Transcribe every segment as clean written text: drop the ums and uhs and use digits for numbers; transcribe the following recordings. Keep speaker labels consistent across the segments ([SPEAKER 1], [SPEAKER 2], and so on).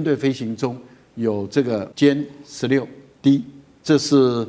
[SPEAKER 1] 队飞行中有这个歼16D，这是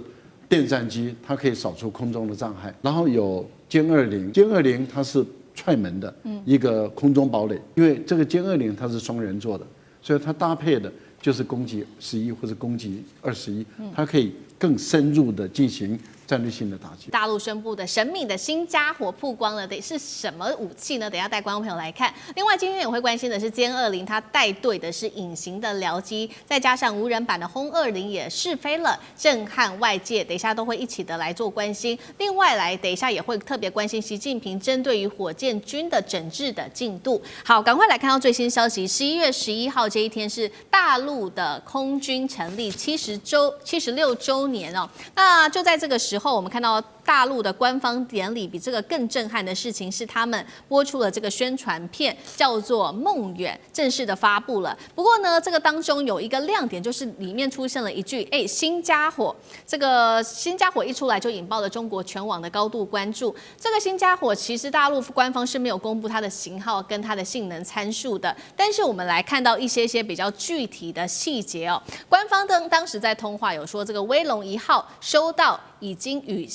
[SPEAKER 1] 电战机，它可以扫除空中的障碍。然后有歼20，歼20它是踹门的一个空中堡垒，因为这个歼20它是双人座的，所以它搭配的就是攻击11或者攻击21，它可以更深入的进行战略性的打击。
[SPEAKER 2] 大陆宣布的神秘的新家伙曝光了，得是什么武器呢？等一下带观众朋友来看。另外，今天也会关心的是歼20，它带队的是隐形的僚机，再加上无人版的轰20也试飞了，震撼外界。等一下都会一起的来做关心。另外等一下也会特别关心习近平针对于火箭军的整治的进度。好，赶快来看到最新消息。11月11号这一天是大陆的空军成立76周年哦。那就在这个时候，我们看到大陆的官方典礼比这个更震撼的事情是，他们播出了这个宣传片，叫做《梦远》，正式的发布了。不过呢，这个当中有一个亮点，就是里面出现了一句“新家伙”。这个新家伙一出来，就引爆了中国全网的高度关注。这个新家伙其实大陆官方是没有公布它的型号跟它的性能参数的，但是我们来看到一些比较具体的细节哦。官方当时在通话有说，这个威龙1号收到已经与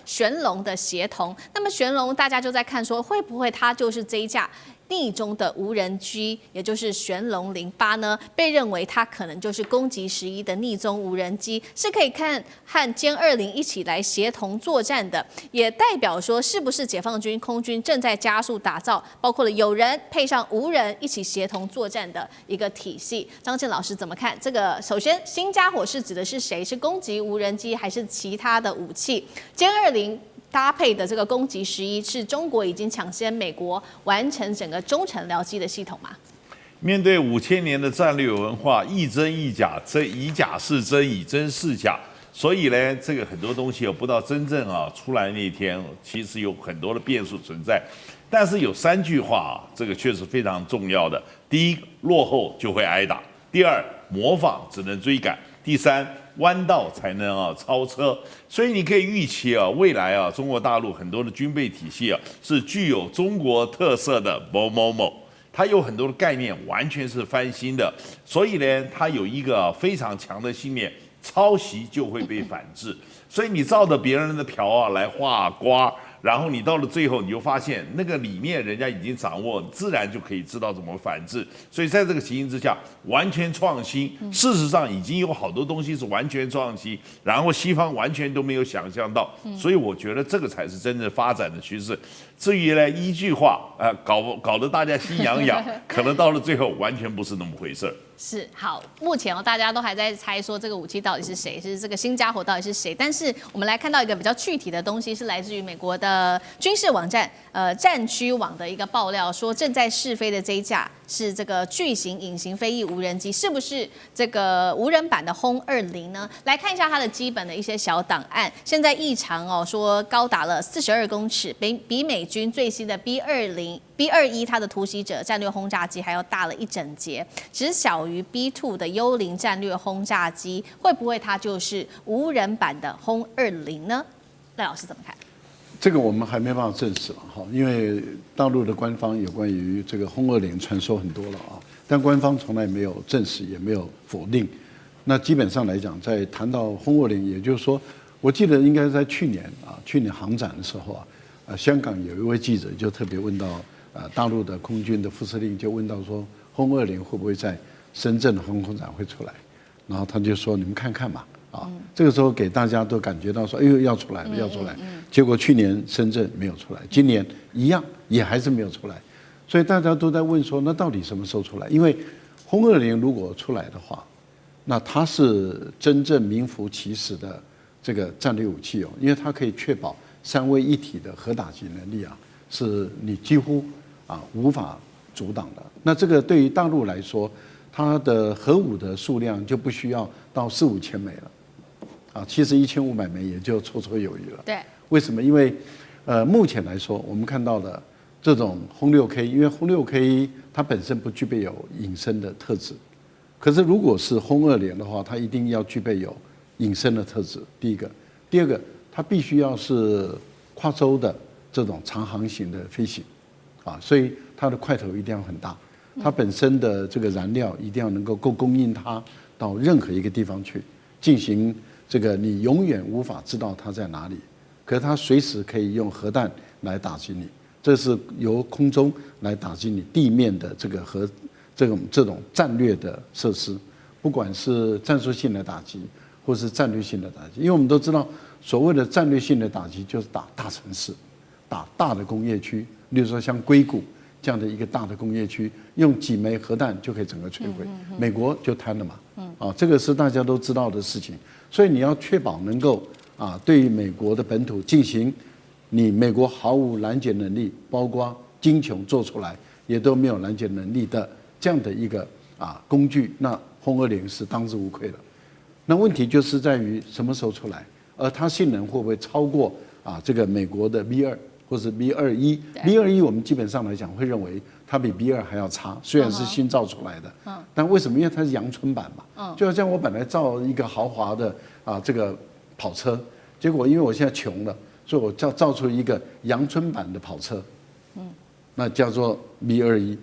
[SPEAKER 2] 玄龙的协同，那么玄龙大家就在看说，会不会它就是这一架逆中的无人机，也就是玄龙08呢？被认为它可能就是攻击11的逆中无人机，是可以和歼20一起来协同作战的，也代表说是不是解放军空军正在加速打造，包括了有人配上无人一起协同作战的一个体系。张健老师怎么看这个？首先，新家伙是指的是谁？是攻击无人机还是其他的武器？歼20搭配的这个攻击11是中国已经抢先美国完成整个中程僚机的系统吗？
[SPEAKER 3] 面对5000年的战略文化，亦真亦假，以假是真，以真是假。所以呢，这个很多东西不到真正出来那一天，其实有很多的变数存在。但是有3句话这个确实非常重要的：第一，落后就会挨打；第二，模仿只能追赶；第三，弯道才能超车。所以你可以预期未来中国大陆很多的军备体系是具有中国特色的某某某，它有很多的概念完全是翻新的。所以呢，它有一个非常强的信念，抄袭就会被反制。所以你照着别人的瓢来画瓜，然后你到了最后，你就发现那个里面人家已经掌握，自然就可以知道怎么反制。所以在这个情形之下，完全创新，事实上已经有好多东西是完全创新，然后西方完全都没有想象到。所以我觉得这个才是真正发展的趋势。至于呢，一句话搞得大家心痒痒，可能到了最后完全不是那么回事。
[SPEAKER 2] 是好，目前大家都还在猜说这个武器到底是谁，是这个新家伙到底是谁。但是我们来看到一个比较具体的东西，是来自于美国的军事网站战区网的一个爆料，说正在试飞的这一架是这个巨型隐形飞翼无人机，是不是这个无人版的轰20呢？来看一下它的基本的一些小档案。现在异常说高达了42公尺，比美军最新的 B21它的突袭者战略轰炸机还要大了一整截，只小于 B2 的幽灵战略轰炸机，会不会它就是无人版的轰20呢？赖老师怎么看？
[SPEAKER 1] 这个我们还没办法证实了哈，因为大陆的官方有关于这个轰20传说很多了但官方从来没有证实，也没有否定。那基本上来讲，在谈到轰20，也就是说，我记得应该在去年航展的时候香港有一位记者就特别问到大陆的空军的副司令，就问到说，轰20会不会在深圳的航空展会出来？然后他就说，你们看看吧。这个时候给大家都感觉到说，哎呦要出来了，要出来。结果去年深圳没有出来，今年一样也还是没有出来，所以大家都在问说，那到底什么时候出来？因为轰20如果出来的话，那它是真正名副其实的这个战略武器因为它可以确保3位一体的核打击能力是你几乎无法阻挡的。那这个对于大陆来说，它的核武的数量就不需要到4、5千枚了，其实1500枚也就绰绰有余了。
[SPEAKER 2] 对，
[SPEAKER 1] 为什么？因为目前来说，我们看到的这种轰6K，因为轰6K它本身不具备有隐身的特质，可是如果是轰20的话，它一定要具备有隐身的特质。第一个，第二个，它必须要是跨洲的这种长航行的飞行，所以它的块头一定要很大。它本身的这个燃料一定要能够供应它到任何一个地方去进行这个，你永远无法知道它在哪里，可是它随时可以用核弹来打击你，这是由空中来打击你地面的这个这种战略的设施，不管是战术性的打击或是战略性的打击，因为我们都知道，所谓的战略性的打击就是打大城市，打大的工业区，例如说像硅谷这样的一个大的工业区，用几枚核弹就可以整个摧毁，美国就瘫了嘛，这个是大家都知道的事情，所以你要确保能够对于美国的本土进行，你美国毫无拦截能力，包括精穹做出来也都没有拦截能力的这样的一个工具，那轰20是当之无愧的。那问题就是在于什么时候出来，而它性能会不会超过这个美国的 V2或是 V21？V21 我们基本上来讲会认为它比 V2还要差，虽然是新造出来的，但为什么？因为它是阳春版嘛，就好像我本来造一个豪华的这个跑车，结果因为我现在穷了，所以我造出一个阳春版的跑车，那叫做 V21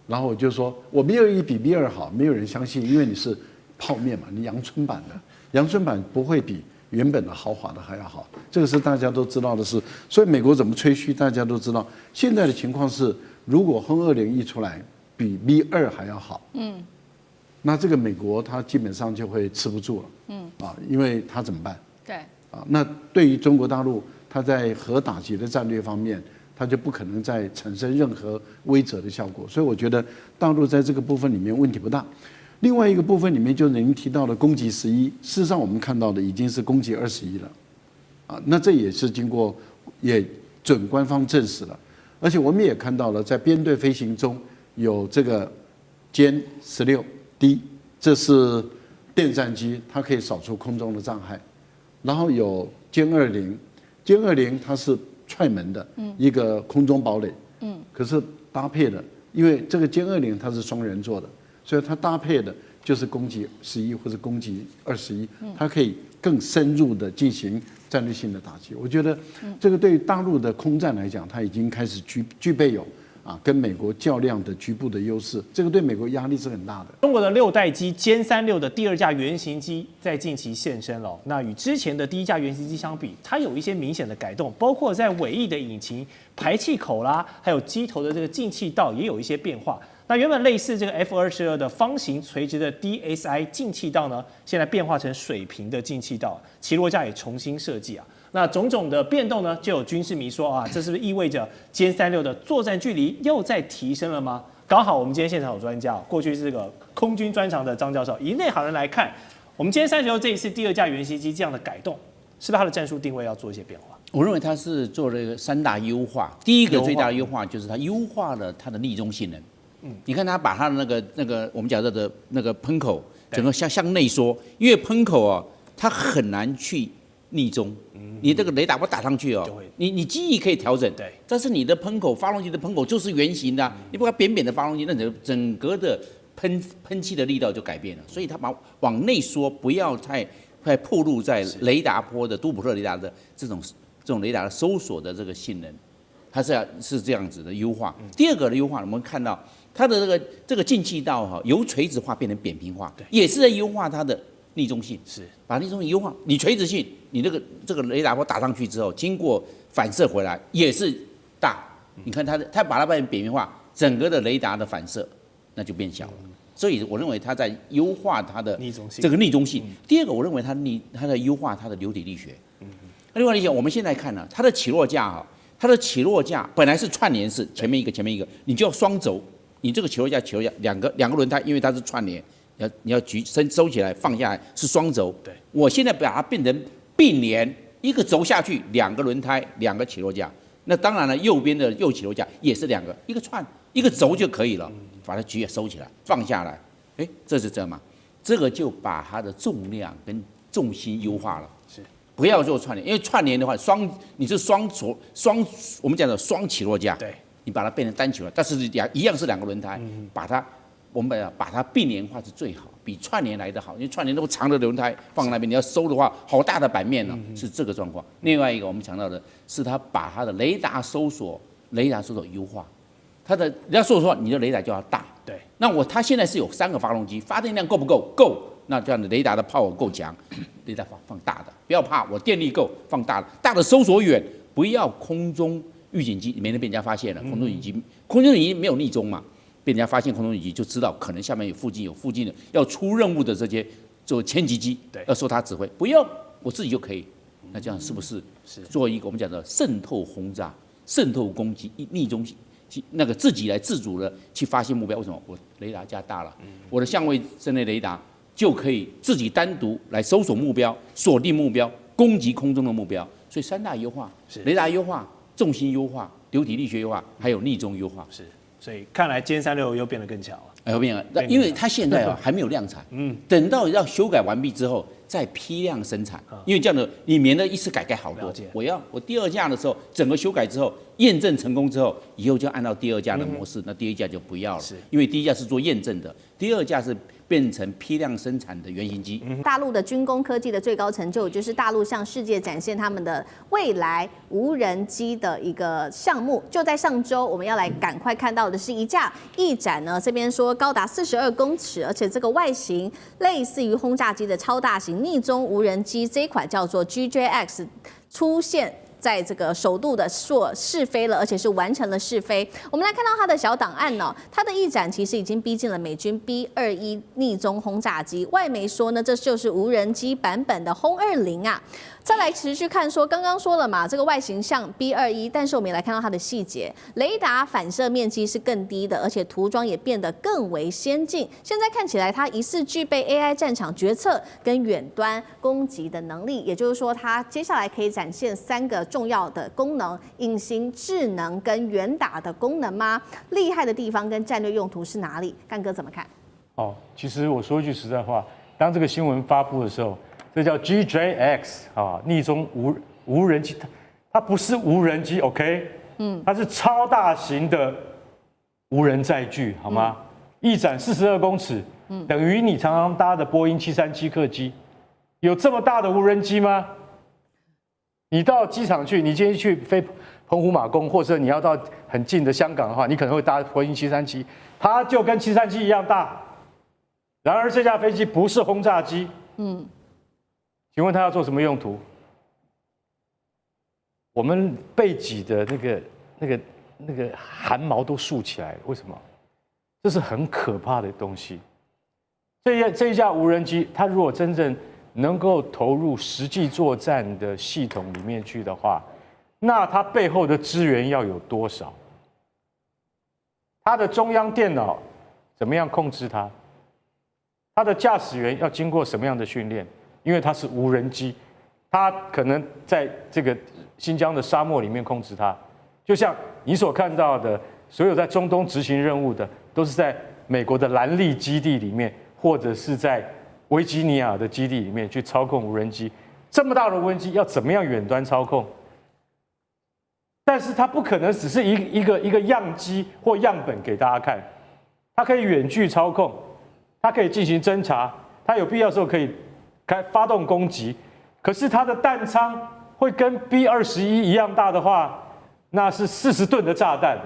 [SPEAKER 1] 然后我就说我 V21比 V2好，没有人相信，因为你是泡面嘛，你阳春版的，阳春版不会比原本的豪华的还要好，这个是大家都知道的事。所以美国怎么吹嘘，大家都知道。现在的情况是，如果轰20一出来比 V2还要好，那这个美国它基本上就会吃不住了，因为它怎么办？
[SPEAKER 2] 对，
[SPEAKER 1] 那对于中国大陆，它在核打击的战略方面，它就不可能再产生任何威慑的效果。所以我觉得大陆在这个部分里面问题不大。另外一个部分里面就是您提到的攻击11，事实上我们看到的已经是攻击21了，那这也是经过也准官方证实了，而且我们也看到了在编队飞行中有这个歼16D，这是电战机，它可以扫除空中的障碍，然后有歼20，歼20它是踹门的一个空中堡垒，可是搭配的，因为这个歼20它是双人座的。所以它搭配的就是攻击11或者攻击21，它可以更深入的进行战略性的打击。我觉得这个对于大陆的空战来讲，它已经开始具备有跟美国较量的局部的优势，这个对美国压力是很大的。
[SPEAKER 4] 中国的6代机歼36的第2架原型机在近期现身了，那与之前的第1架原型机相比，它有一些明显的改动，包括在尾翼的引擎、排气口啦，还有机头的这个进气道也有一些变化。那原本类似这个 F-22的方形垂直的 DSI 进气道呢，现在变化成水平的进气道，起落架也重新设计那种种的变动呢，就有军事迷说这是不是意味着歼36的作战距离又在提升了吗？刚好我们今天现场有专家过去是这个空军专长的张教授，以内行人来看，我们歼36这一次第2架原型机这样的改动，是不是它的战术定位要做一些变化？
[SPEAKER 5] 我认为它是做了一个3大优化，第一个最大的优化就是它优化了它的逆中性能。你看它把它的那个我们讲的那个喷口整个向内缩，因为喷口它很难去逆中，你这个雷达波打上去你机翼可以调整，
[SPEAKER 4] 对，
[SPEAKER 5] 但是你的喷口发动机的喷口就是圆形的，你不要扁扁的发动机，那整个的喷气的力道就改变了，所以它往内缩，不要太暴露在雷达波的多普勒雷达的这种雷达的搜索的这个性能，它是这样子的优化。第二个的优化，我们看到它的这个进气道由垂直化变成扁平化，也是在优化它的逆中性，是把逆中性优化。你垂直性，你这个雷达波打上去之后，经过反射回来也是大。你看它把它变成扁平化，整个的雷达的反射那就变小了。所以我认为它在优化它的这个逆中性。第二个，我认为它在优化它的流体力学。流体力学，我们现在看它的起落架它的起落架本来是串联式，前面一个，你就要双轴。你这个起落架两个轮胎，因为它是串联，你要收起来放下来是双轴。对，我现在把它变成并联，一个轴下去2个轮胎2个起落架。那当然了，右边的右起落架也是2个，一个串一个轴就可以了，把它举也收起来放下来。这是这嘛？这个就把它的重量跟重心优化了。是，不要做串联，因为串联的话你是双我们讲的双起落架。对。你把它变成单起落，但是一样是2个轮胎，我们把它并联化是最好，比串联来的好。因为串联那么长的轮胎放在那边，你要收的话，好大的版面是这个状况。另外一个我们讲到的是，它把它的雷达搜索优化，人家说实话，你的雷达就要大。
[SPEAKER 4] 对，
[SPEAKER 5] 那它现在是有3个发动机，发电量够不够？够。那这样的雷达的 power 够强，雷达放大的，不要怕，我电力够，放大的，大的搜索远，不要空中预警机，没人被人家发现了。空中预警机没有匿踪嘛，被人家发现空中预警机就知道可能下面有附近的要出任务的这些做千级机，要受他指挥，不用我自己就可以。那这样是不是做一个我们讲的渗透轰炸、渗透攻击、逆中那个自己来自主的去发现目标？为什么？我雷达加大了，我的相位阵内雷达就可以自己单独来搜索目标、锁定目标、攻击空中的目标。所以3大优化：雷达优化、重心优化、流体力学优化，还有逆中优化。
[SPEAKER 4] 是，所以看来歼36又变得更强了。
[SPEAKER 5] 哎，变了，因为它现在还没有量产，等到要修改完毕之后再批量生产，因为这样的你免得一次改好多。我第2架的时候，整个修改之后验证成功之后，以后就按照第2架的模式，那第1架就不要了，因为第1架是做验证的，第2架是变成批量生产的原型机。
[SPEAKER 2] 大陆的军工科技的最高成就，就是大陆向世界展现他们的未来无人机的一个项目。就在上周，我们要来赶快看到的是一架翼展呢，这边说高达42公尺，而且这个外形类似于轰炸机的超大型逆中无人机，这一款叫做 GJX 出现在这个首度的试飞了，而且是完成了试飞。我们来看到它的小档案哦，它的翼展其实已经逼近了美军 B-21逆中轰炸机。外媒说呢，这就是无人机版本的轰20啊。再来持续看说，刚刚说了嘛，这个外形像 B-21，但是我们也来看到它的细节，雷达反射面积是更低的，而且涂装也变得更为先进。现在看起来，它疑似具备 AI 战场决策跟远端攻击的能力，也就是说，它接下来可以展现3个重要的功能：隐形、智能跟远打的功能吗？厉害的地方跟战略用途是哪里？干哥怎么看？
[SPEAKER 6] 其实我说一句实在话，当这个新闻发布的时候，这叫 GJX 逆中无人机，它不是无人机 ，OK， 它是超大型的无人载具，好吗？翼展42公尺，等于你常常搭的波音737客机，有这么大的无人机吗？你到机场去，你今天去飞澎湖马公，或者你要到很近的香港的话，你可能会搭波音737，它就跟737一样大。然而这架飞机不是轰炸机，请问它要做什么用途？我们背脊的那个汗毛都竖起来了，为什么？这是很可怕的东西。这一架无人机，它如果真正能够投入实际作战的系统里面去的话，那它背后的资源要有多少？它的中央电脑怎么样控制它？它的驾驶员要经过什么样的训练？因为它是无人机，它可能在这个新疆的沙漠里面控制它，就像你所看到的，所有在中东执行任务的，都是在美国的兰利基地里面，或者是在维吉尼亚的基地里面去操控无人机。这么大的无人机要怎么样远端操控？但是它不可能只是一个样机或样本给大家看，它可以远距操控，它可以进行侦查，它有必要的时候可以发动攻击。可是它的弹仓会跟 B-21一样大的话，那是40吨的炸弹。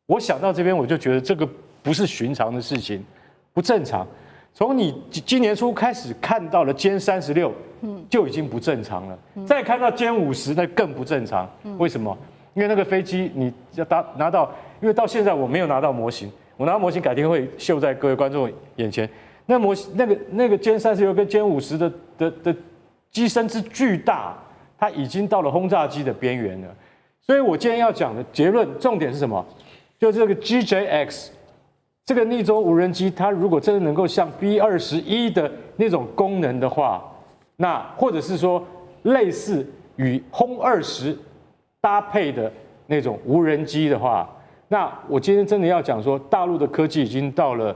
[SPEAKER 6] 我想到这边，我就觉得这个不是寻常的事情，不正常。从你今年初开始看到了歼36，就已经不正常了。再看到歼50，那更不正常。为什么？因为那个飞机你要拿到，因为到现在我没有拿到模型，我拿到模型改天会秀在各位观众眼前。那个歼36跟歼50的机身之巨大，它已经到了轰炸机的边缘了。所以我今天要讲的结论重点是什么？就这个 GJX 这个逆中无人机，它如果真的能够像 B-21的那种功能的话，那或者是说类似与轰20搭配的那种无人机的话，那我今天真的要讲说，大陆的科技已经到了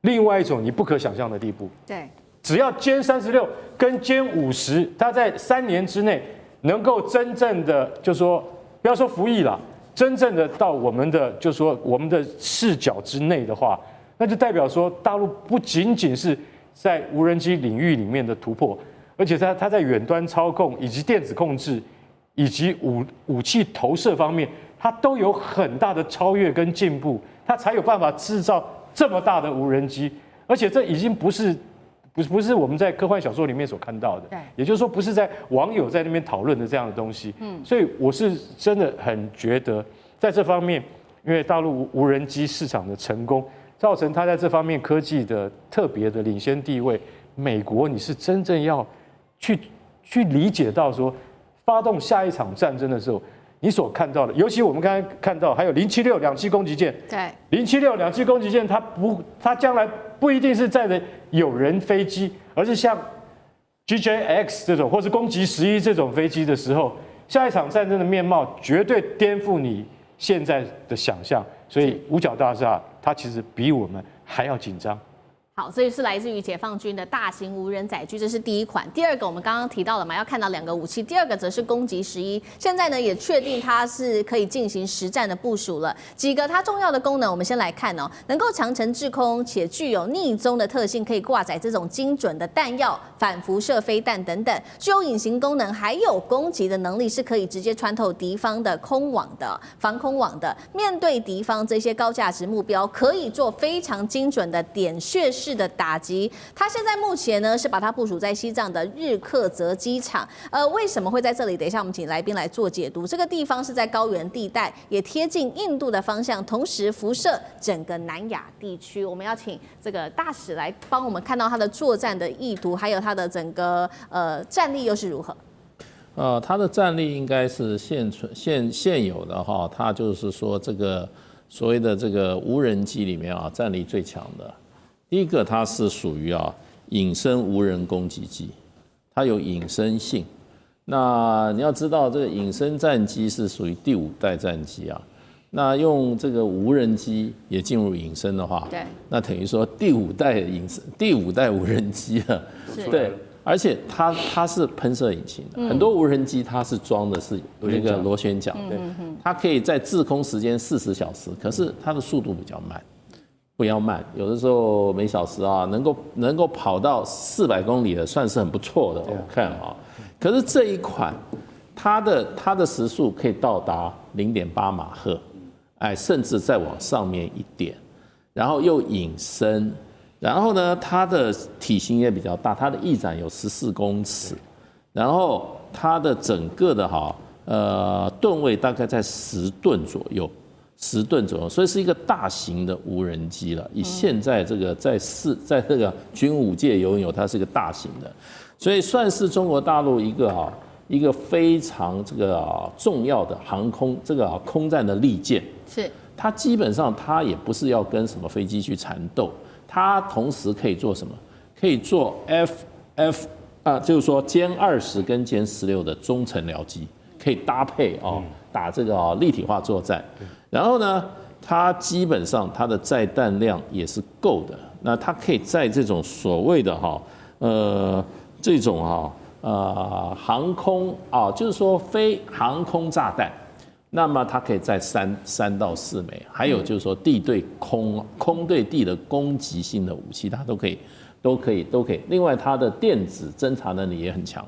[SPEAKER 6] 另外一种你不可想象的地步。
[SPEAKER 2] 对，
[SPEAKER 6] 只要歼36跟歼50，它在3年之内能够真正的，就说不要说服役了，真正的到我们的，就说我们的视角之内的话，那就代表说大陆不仅仅是在无人机领域里面的突破，而且它在远端操控以及电子控制以及武器投射方面，它都有很大的超越跟进步，它才有办法制造这么大的无人机，而且这已经不是我们在科幻小说里面所看到的，也就是说不是在网友在那边讨论的这样的东西。所以我是真的很觉得在这方面，因为大陆无人机市场的成功，造成它在这方面科技的特别的领先地位。美国你是真正要去理解到说，发动下一场战争的时候。你所看到的，尤其我们刚才看到，还有076两栖攻击舰，
[SPEAKER 2] 对
[SPEAKER 6] ，076两栖攻击舰，它将来不一定是载的有人飞机，而是像 GJX 这种，或是攻击11这种飞机的时候，下一场战争的面貌绝对颠覆你现在的想象。所以五角大厦，它其实比我们还要紧张。
[SPEAKER 2] 好，所以是来自于解放军的大型无人载具，这是第一款。第二个我们刚刚提到了嘛，要看到2个武器。第二个则是攻击11，现在呢也确定它是可以进行实战的部署了。几个它重要的功能，我们先来看哦，能够强程制空，且具有匿踪的特性，可以挂载这种精准的弹药、反辐射飞弹等等，具有隐形功能，还有攻击的能力，是可以直接穿透敌方的空网的防空网的。面对敌方这些高价值目标，可以做非常精准的点穴式的打击。它现在目前呢是把它部署在西藏的日喀则机场。为什么会在这里？等一下我们请来宾来做解读。这个地方是在高原地带，也贴近印度的方向，同时辐射整个南亚地区。我们要请这个大使来帮我们看到它的作战的意图，还有它的整个战力又是如何？
[SPEAKER 7] 它的战力应该是现有的哈，它就是说这个所谓的这个无人机里面啊，战力最强的。第一个，它是属于隐身无人攻击机，它有隐身性。那你要知道，这个隐身战机是属于第5代战机啊。那用这个无人机也进入隐身的话，对，那等于说第5代无人机了，对。而且它是喷射引擎的，很多无人机它是装的是那个螺旋桨，对，它可以在滞空时间40小时，可是它的速度比较慢。不要慢，有的时候每小时能够跑到400公里的，算是很不错的。我看啊，可是这一款它的时速可以到达0.8马赫，甚至再往上面一点，然后又隐身，然后呢，它的体型也比较大，它的翼展有14公尺，然后它的整个的吨位大概在10吨左右。10吨左右，所以是一个大型的无人机了。以现在这个在这个军武界拥有，它是一个大型的，所以算是中国大陆一个非常这个重要的航空空战的利剑。是，它基本上它也不是要跟什么飞机去缠斗，它同时可以做什么？可以做就是说歼20跟歼16的中程僚机，可以搭配打这个立体化作战。然后呢，它基本上它的载弹量也是够的。那它可以在这种所谓的这种航空就是说非航空炸弹，那么它可以载3到4枚。还有就是说地对空、空对地的攻击性的武器，它都可以。另外，它的电子侦察能力也很强。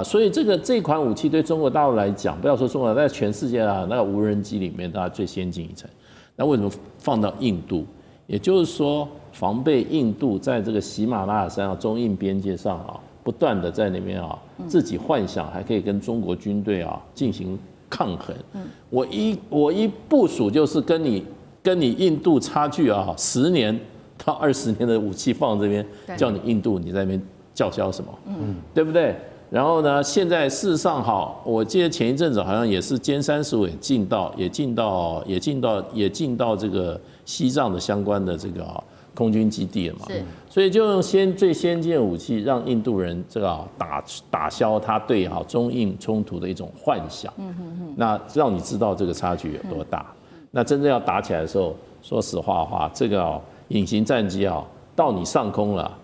[SPEAKER 7] 所以这款武器对中国大陆来讲，不要说中国，在全世界那个无人机里面，它最先进一层。那为什么放到印度？也就是说，防备印度在这个喜马拉雅山中印边界上不断的在那边自己幻想还可以跟中国军队进行抗衡。我一部署就是跟你印度差距10年到20年的武器放这边，叫你印度你在那边叫嚣什么？对不对？然后呢，现在事实上我记得前一阵子好像也是歼35也进到这个西藏的相关的这个空军基地了嘛。所以就用最先进的武器，让印度人这个打消他对中印冲突的一种幻想。那让你知道这个差距有多大。那真正要打起来的时候，说实话这个隐形战机到你上空了，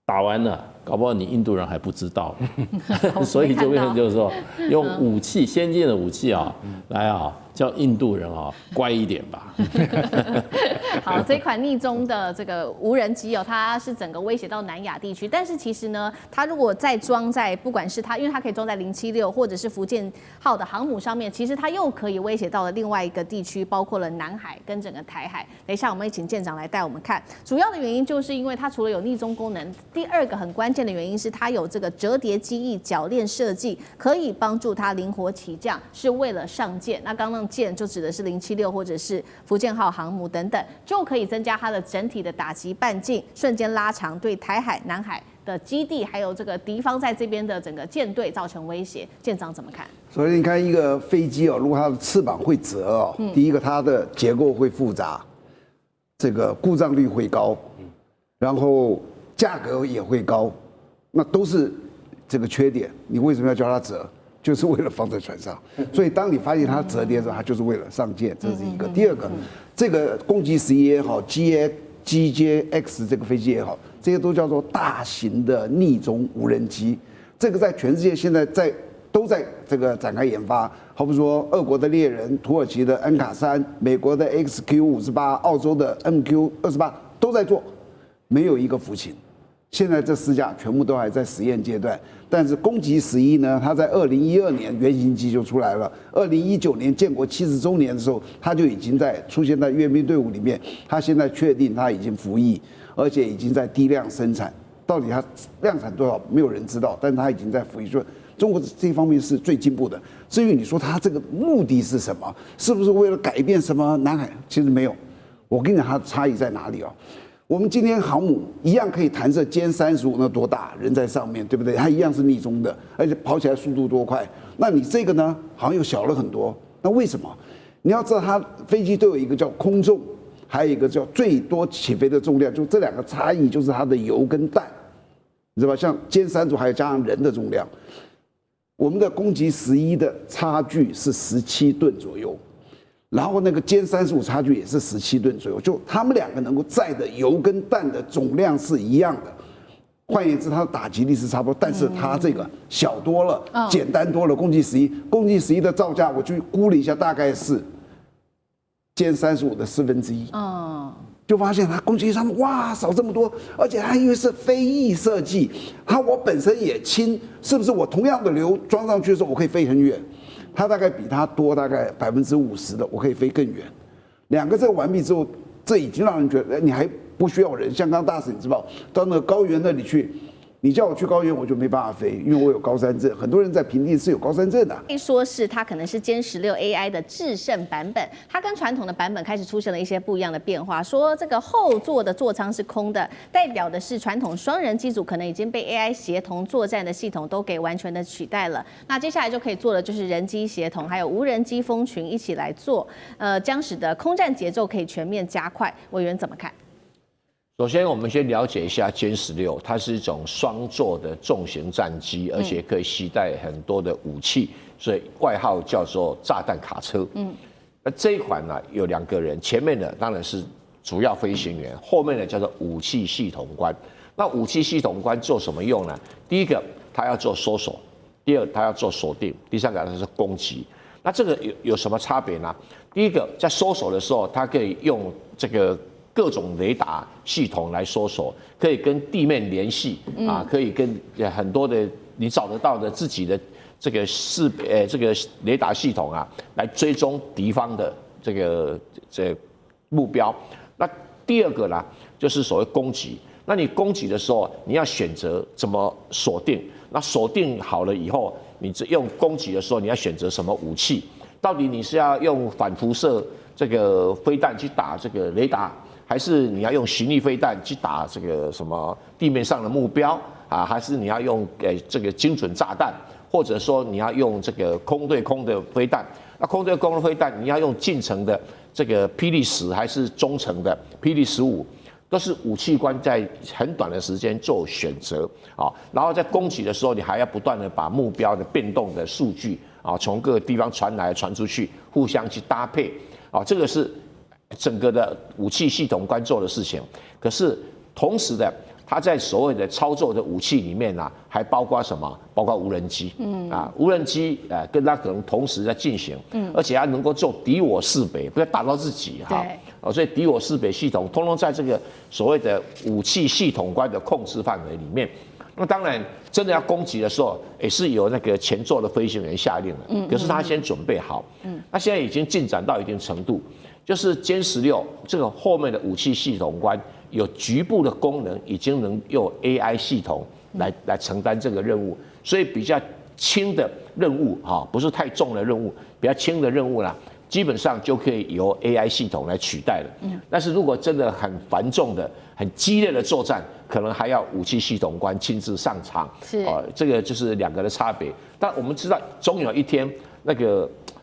[SPEAKER 7] 打完了，搞不好你印度人还不知道，所以就变成就是说，用先进的武器来叫印度人啊乖一点吧。
[SPEAKER 2] 好，这款逆中的这个无人机哦，它是整个威胁到南亚地区，但是其实呢，它如果再装在不管是它，因为它可以装在076或者是福建号的航母上面，其实它又可以威胁到了另外一个地区，包括了南海跟整个台海。等一下我们会请舰长来带我们看，主要的原因就是因为它除了有逆中功能，第二个很关键的原因是它有这个折叠机翼铰链设计，可以帮助它灵活起降，是为了上舰。那刚刚舰就指的是076或者是福建号航母等等，就可以增加它的整体的打击半径，瞬间拉长，对台海、南海的基地还有这个敌方在这边的整个舰队造成威胁。舰长怎么看？
[SPEAKER 8] 所以你看一个飞机哦，如果它的翅膀会折哦，第一个它的结构会复杂，这个故障率会高，然后价格也会高，那都是这个缺点。你为什么要叫它折？就是为了放在船上。所以当你发现它折叠的时候，它就是为了上舰，这是一个。第二个，这个攻击11也好，GJX 这个飞机也好，这些都叫做大型的逆中无人机。这个在全世界现在都在这个展开研发。好比说，俄国的猎人、土耳其的恩卡3、美国的 XQ58、澳洲的 MQ28都在做，没有一个服勤。现在这4架全部都还在实验阶段，但是攻击11呢，它在2012年原型机就出来了，2019年建国70周年的时候，它就已经出现在阅兵队伍里面。它现在确定它已经服役，而且已经在低量生产。到底它量产多少，没有人知道，但是它已经在服役。所以中国这一方面是最进步的。至于你说它这个目的是什么，是不是为了改变什么南海？其实没有。我跟你讲，它的差异在哪里哦？我们今天航母一样可以弹射歼35，那多大，人在上面，对不对？它一样是逆中的，而且跑起来速度多快。那你这个呢，好像又小了很多。那为什么？你要知道，它飞机都有一个叫空重，还有一个叫最多起飞的重量，就这2个差异，就是它的油跟弹，你知道吧？像歼35还有加上人的重量，我们的攻击11的差距是17吨左右。然后那个歼35差距也是17吨左右，就他们2个能够载的油跟弹的总量是一样的。换言之，它的打击力是差不多，但是它这个小多了，简单多了。攻击11的造价我去估了一下，大概是歼35的1/4。就发现它攻击上面哇少这么多，而且它因为是飞翼设计，我本身也轻，是不是？我同样的流装上去的时候，我可以飞很远。它大概比它多大概50%的，我可以飞更远。2个这个完毕之后，这已经让人觉得你还不需要人。像刚大使你知道，到那个高原那里去，你叫我去高原，我就没办法飞，因为我有高山症。很多人在平地是有高山症的。
[SPEAKER 2] 可以说是它可能是歼16 AI 的制胜版本，它跟传统的版本开始出现了一些不一样的变化。说这个后座的座舱是空的，代表的是传统双人机组可能已经被 AI 协同作战的系统都给完全的取代了。那接下来就可以做的就是人机协同，还有无人机蜂群一起来做，将使得空战节奏可以全面加快。委员怎么看？
[SPEAKER 9] 首先，我们先了解一下歼16，它是一种双座的重型战机，而且可以携带很多的武器，所以外号叫做炸弹卡车。那这一款呢，有2个人，前面的当然是主要飞行员，后面的叫做武器系统官。那武器系统官做什么用呢？第一个，他要做搜索；第二，他要做锁定；第三个，他是攻击。那这个有什么差别呢？第一个，在搜索的时候，它可以用这个各种雷达系统来搜索，可以跟地面联系啊，可以跟很多的你找得到的自己的这个这个雷达系统啊，来追踪敌方的这个目标。那第二个呢，就是所谓攻击。那你攻击的时候，你要选择怎么锁定。那锁定好了以后，你用攻击的时候，你要选择什么武器？到底你是要用反辐射这个飞弹去打这个雷达？还是你要用巡弋飞弹去打这个什么地面上的目标啊？还是你要用这个精准炸弹，或者说你要用这个空对空的飞弹？那空对空的飞弹，你要用近程的这个霹雳10还是中程的霹雳15？都是武器官在很短的时间做选择啊，然后在攻击的时候，你还要不断的把目标的变动的数据啊，从各个地方传来传出去，互相去搭配啊，这个是整个的武器系统官做的事情。可是同时的，它在所谓的操作的武器里面啊，还包括什么？包括无人机，无人机跟它可能同时在进行，而且它能够做敌我识别，不要打到自己哈。所以敌我识别系统通通在这个所谓的武器系统观的控制范围里面。那当然，真的要攻击的时候，也是由那个前座的飞行员下令了，可是他先准备好。那现在已经进展到一定程度，就是歼16这个后面的武器系统观有局部的功能，已经能用 AI 系统来承担这个任务，所以比较轻的任务不是太重的任务，比较轻的任务啦，基本上就可以由 AI 系统来取代了。但是如果真的很繁重的、很激烈的作战，可能还要武器系统官亲自上场。这个就是两个的差别。但我们知道，终有一天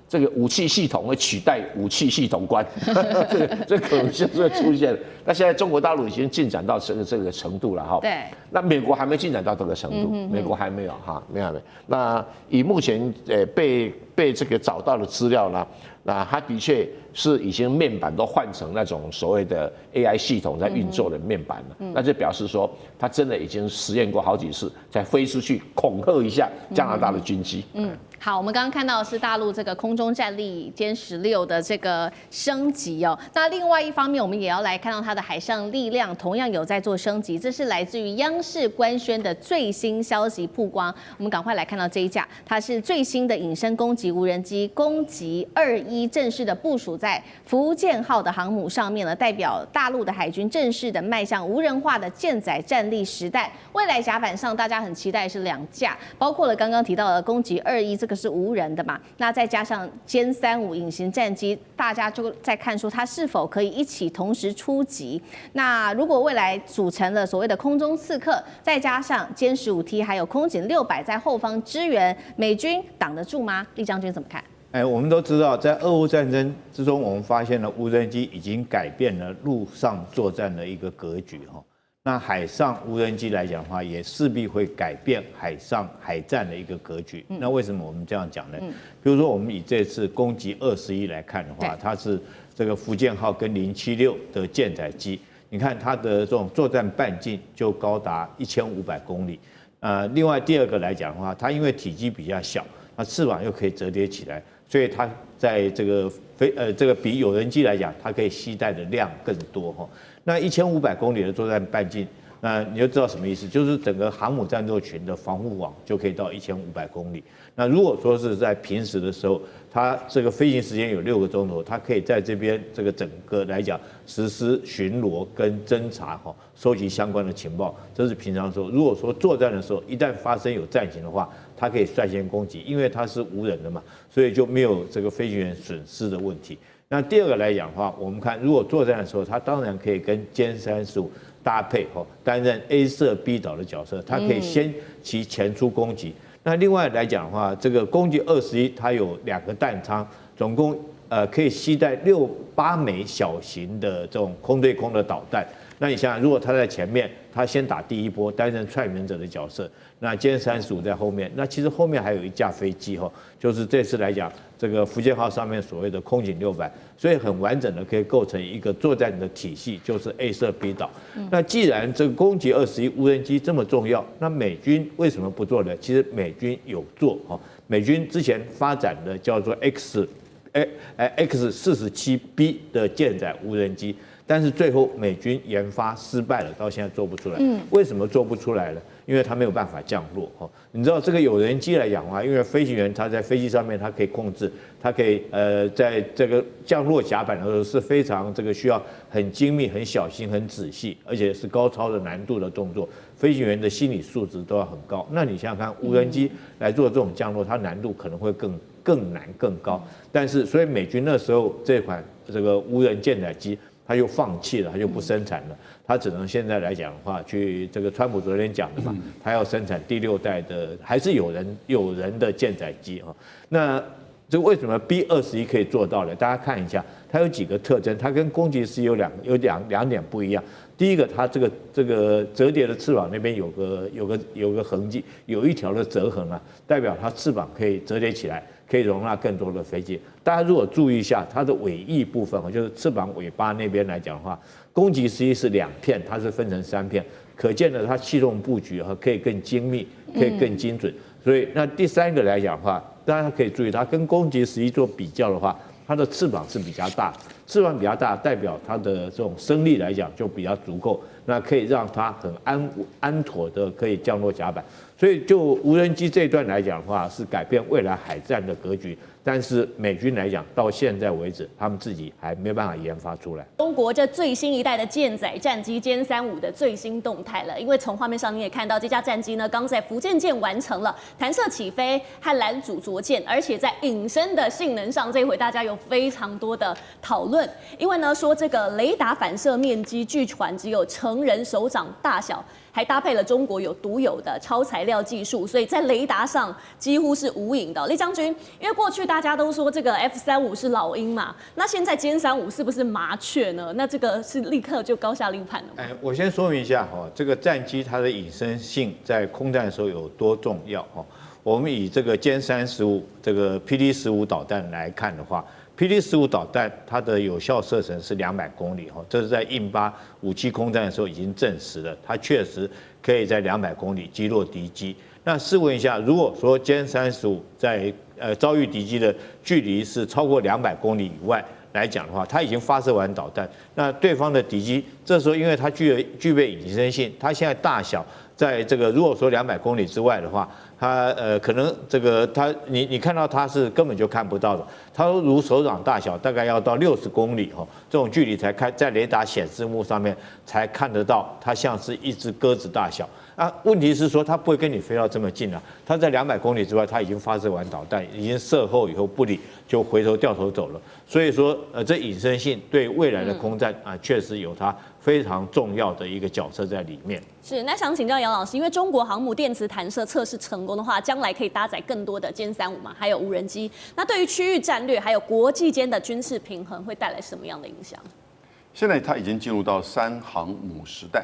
[SPEAKER 9] 这个武器系统会取代武器系统官，这可能性是会出现。那现在中国大陆已经进展到这个程度了哈。
[SPEAKER 2] 对。
[SPEAKER 9] 那美国还没进展到这个程度，美国还没有哈，没有。那以目前被这个找到的资料呢，那它的确是已经面板都换成那种所谓的 AI 系统在运作的面板了。那就表示说，它真的已经实验过好几次，才飞出去恐吓一下加拿大的军机。
[SPEAKER 2] 好，我们刚刚看到的是大陆这个空中战力歼16的这个升级哦。那另外一方面，我们也要来看到它的海上力量同样有在做升级，这是来自于央视官宣的最新消息曝光。我们赶快来看到这一架，它是最新的隐身攻击无人机攻击21正式的部署在福建号的航母上面了，代表大陆的海军正式的迈向无人化的舰载战力时代。未来甲板上大家很期待是2架，包括了刚刚提到的攻击21这个是无人的嘛，那再加上歼35隐形战机，大家就在看说它是否可以一起同时出击。那如果未来组成了所谓的空中刺客，再加上歼15T 还有空警600在后方支援，美军挡得住吗？厉将军怎么看？
[SPEAKER 10] 我们都知道，在俄乌战争之中，我们发现了无人机已经改变了陆上作战的一个格局哈。那海上无人机来讲的话，也势必会改变海上海战的一个格局。那为什么我们这样讲呢？比如说，我们以这次攻击21来看的话，它是这个福建号跟076的舰载机，你看它的这种作战半径就高达1500公里。另外第二个来讲的话，它因为体积比较小，它翅膀又可以折叠起来，所以它在这个比有人机来讲，它可以携带的量更多哈。那1500公里的作战半径，那你就知道什么意思，就是整个航母战斗群的防护网就可以到1500公里。那如果说是在平时的时候，它这个飞行时间有6个钟头，它可以在这边这个整个来讲实施巡逻跟侦察哈，收集相关的情报，这是平常时候。如果说作战的时候，一旦发生有战情的话，它可以率先攻击，因为它是无人的嘛，所以就没有这个飞行员损失的问题。那第二个来讲的话，我们看如果作战的时候，它当然可以跟歼35搭配担任 A 射 B 导的角色，它可以先其前出攻击。那另外来讲的话，这个攻击21它有2个弹仓，总共可以携带8枚小型的这种空对空的导弹。那你想想，如果他在前面，他先打第一波，担任踹门者的角色，那歼35在后面，那其实后面还有一架飞机就是这次来讲，这个福建号上面所谓的空警600，所以很完整的可以构成一个作战的体系，就是 A 射 B 导。那既然这个攻击21无人机这么重要，那美军为什么不做呢？其实美军有做美军之前发展的叫做 X47B 的舰载无人机。但是最后美军研发失败了，到现在做不出来。为什么做不出来呢？因为它没有办法降落。你知道这个有人机来讲的话，因为飞行员他在飞机上面，他可以控制，他可以在这个降落甲板的时候是非常这个需要很精密、很小心、很仔细，而且是高超的难度的动作。飞行员的心理素质都要很高。那你想想看，无人机来做这种降落，它难度可能会更难、更高。但是所以美军那时候这款这个无人舰载机，他就放弃了，他就不生产了，他只能现在来讲的话，去这个川普昨天讲的嘛，他要生产第6代的，还是有人的舰载机那这个为什么 B21可以做到呢？大家看一下，它有几个特征，它跟攻击机有两点不一样。第一个，它这个折叠的翅膀那边有个痕迹，有一条的折痕代表它翅膀可以折叠起来，可以容纳更多的飞机。大家如果注意一下它的尾翼部分就是翅膀尾巴那边来讲的话，攻击机是2片，它是分成3片，可见的它系统布局可以更精密，可以更精准。所以那第三个来讲的话，大家可以注意，它跟攻击11做比较的话，它的翅膀是比较大，翅膀比较大，代表它的这种升力来讲就比较足够，那可以让它很安妥的可以降落甲板。所以就无人机这一段来讲的话，是改变未来海战的格局。但是美军来讲，到现在为止，他们自己还没办法研发出来。
[SPEAKER 11] 中国这最新一代的舰载战机歼35的最新动态了，因为从画面上你也看到，这架战机呢刚在福建舰完成了弹射起飞和拦阻着舰，而且在隐身的性能上，这一回大家有非常多的讨论，因为呢说这个雷达反射面积据传只有成人手掌大小。还搭配了中国有独有的超材料技术，所以在雷达上几乎是无影的。李将军，因为过去大家都说这个 F35是老鹰嘛，那现在歼35是不是麻雀呢？那这个是立刻就高下立判了吗？
[SPEAKER 10] 我先说明一下这个战机它的隐身性在空战的时候有多重要我们以这个歼35这个 PD-15导弹来看的话。PD-15导弹它的有效射程是200公里这是在印巴武器空战的时候已经证实了，它确实可以在200公里击落敌机。那试问一下，如果说歼35在遭遇敌机的距离是超过200公里以外来讲的话，它已经发射完导弹，那对方的敌机这时候因为它具备隐身性，它现在大小在这个如果说200公里之外的话。它可能这个你看到它是根本就看不到的，它如手掌大小，大概要到60公里这种距离才在雷达显示幕上面才看得到，它像是一只鸽子大小啊。问题是说它不会跟你飞到这么近它在200公里之外，它已经发射完导弹，已经射后以后不理就回头掉头走了。所以说这隐身性对未来的空战确实有它非常重要的一个角色在里面。
[SPEAKER 11] 是，那想请教杨老师，因为中国航母电磁弹射测试成功的话，将来可以搭载更多的歼35嘛，还有无人机。那对于区域战略还有国际间的军事平衡，会带来什么样的影响？
[SPEAKER 12] 现在它已经进入到3航母时代，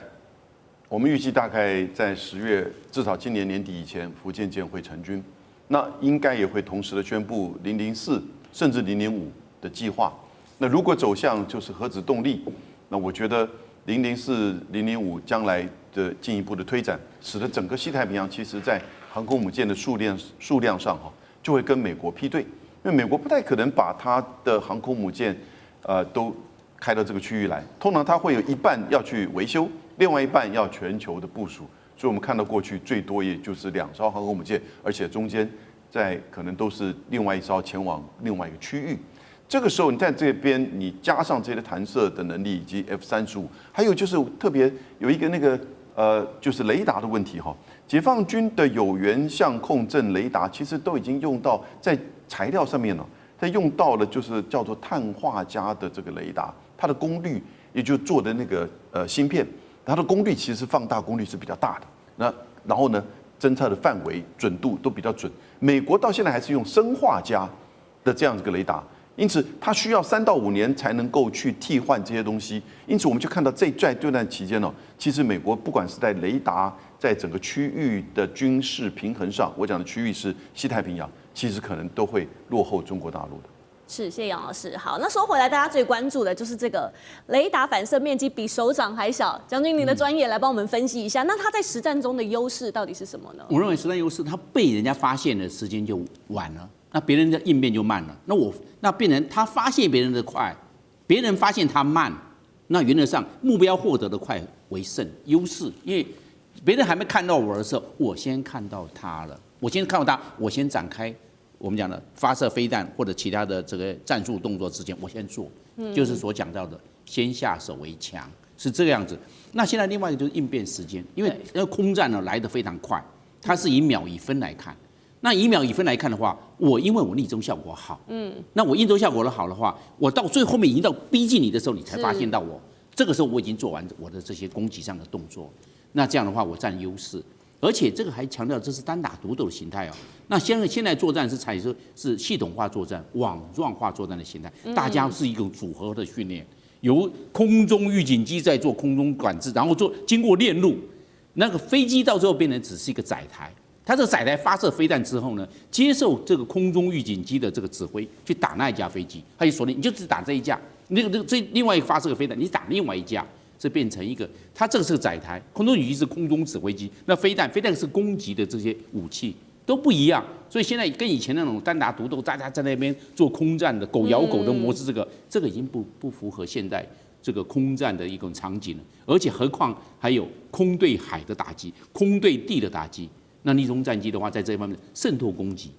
[SPEAKER 12] 我们预计大概在10月，至少今年年底以前，福建舰会成军，那应该也会同时的宣布004甚至005的计划。那如果走向就是核子动力，那我觉得004、005将来的进一步的推展，使得整个西太平洋其实在航空母舰的数量上就会跟美国匹对，因为美国不太可能把它的航空母舰都开到这个区域来，通常它会有一半要去维修，另外一半要全球的部署，所以我们看到过去最多也就是2艘航空母舰，而且中间可能都是另外一艘前往另外一个区域。这个时候，你在这边你加上这些弹射的能力以及 F35，还有就是特别有一个就是雷达的问题解放军的有源相控阵雷达其实都已经用到在材料上面了，它用到了就是叫做碳化镓的这个雷达，它的功率也就做的那个芯片，它的功率其实放大功率是比较大的。然后呢，侦测的范围准度都比较准。美国到现在还是用砷化镓的这样一个雷达。因此，它需要3到5年才能够去替换这些东西。因此，我们就看到在对战期间其实美国不管是在雷达，在整个区域的军事平衡上，我讲的区域是西太平洋，其实可能都会落后中国大陆的。
[SPEAKER 11] 是，谢谢杨老师。好，那说回来，大家最关注的就是这个雷达反射面积比手掌还小。将军，您的专业来帮我们分析一下，那它在实战中的优势到底是什么呢？
[SPEAKER 5] 我认为实战优势，它被人家发现的时间就晚了。那别人的应变就慢了，那变成他发现别人的快，别人发现他慢，那原则上目标获得的快为胜优势，因为别人还没看到我的时候，我先看到他了，我先看到他，我先展开我们讲的发射飞弹或者其他的这个战术动作之前，我先做，就是所讲到的先下手为强，是这个样子。那现在另外一个就是应变时间，因为空战来得非常快，它是以秒以分来看。那以秒以分来看的话，因为我逆中效果好，那我应中效果好的话，我到最后面已经到逼近你的时候，你才发现到我，这个时候我已经做完我的这些攻击上的动作，那这样的话我占优势，而且这个还强调这是单打独斗的形态那现在作战是采取是系统化作战、网状化作战的形态，大家是一种组合的训练，由空中预警机在做空中管制，然后经过链路，那个飞机到最后变成只是一个载台。它这个载台发射飞弹之后呢，接受这个空中预警机的这个指挥，去打那一架飞机，它就锁定，你就只打这一架，这另外一个发射的飞弹，你打另外一架，这变成一个，它这个是载台，空中女机是空中指挥机，那飞弹是攻击的这些武器都不一样，所以现在跟以前那种单打独斗，大家在那边做空战的狗咬狗的模式，这个已经不符合现在这个空战的一种场景了，而且何况还有空对海的打击，空对地的打击。那逆中战机的话，在这一方面渗透攻击，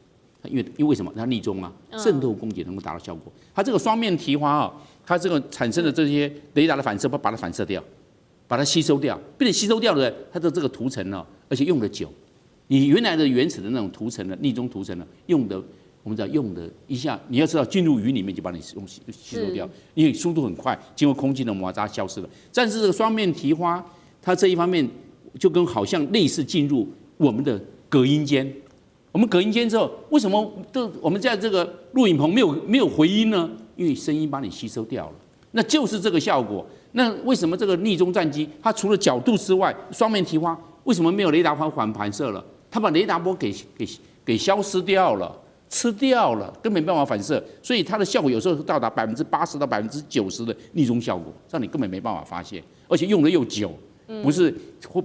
[SPEAKER 5] 因为什么？它逆中啊，渗透攻击能够达到效果。它这个双面提花啊，它这个产生的这些雷达的反射，把它反射掉，把它吸收掉，并且吸收掉的它的这个涂层呢，而且用的久。你原来的原始的那种涂层的逆中涂层呢，用的我们知道用的一下，你要知道进入云里面就把你吸收掉，因为速度很快，经过空气的摩擦消失了。但是这个双面提花，它这一方面就跟好像类似进入我们的隔音间。我们隔音间之后，为什么我们在这个录影棚没有回音呢？因为声音把你吸收掉了，那就是这个效果。那为什么这个逆中战机它除了角度之外，双面提花为什么没有雷达波反射了？它把雷达波给消失掉了，吃掉了，根本没办法反射，所以它的效果有时候到达80%到90%的逆中效果，让你根本没办法发现，而且用的又久，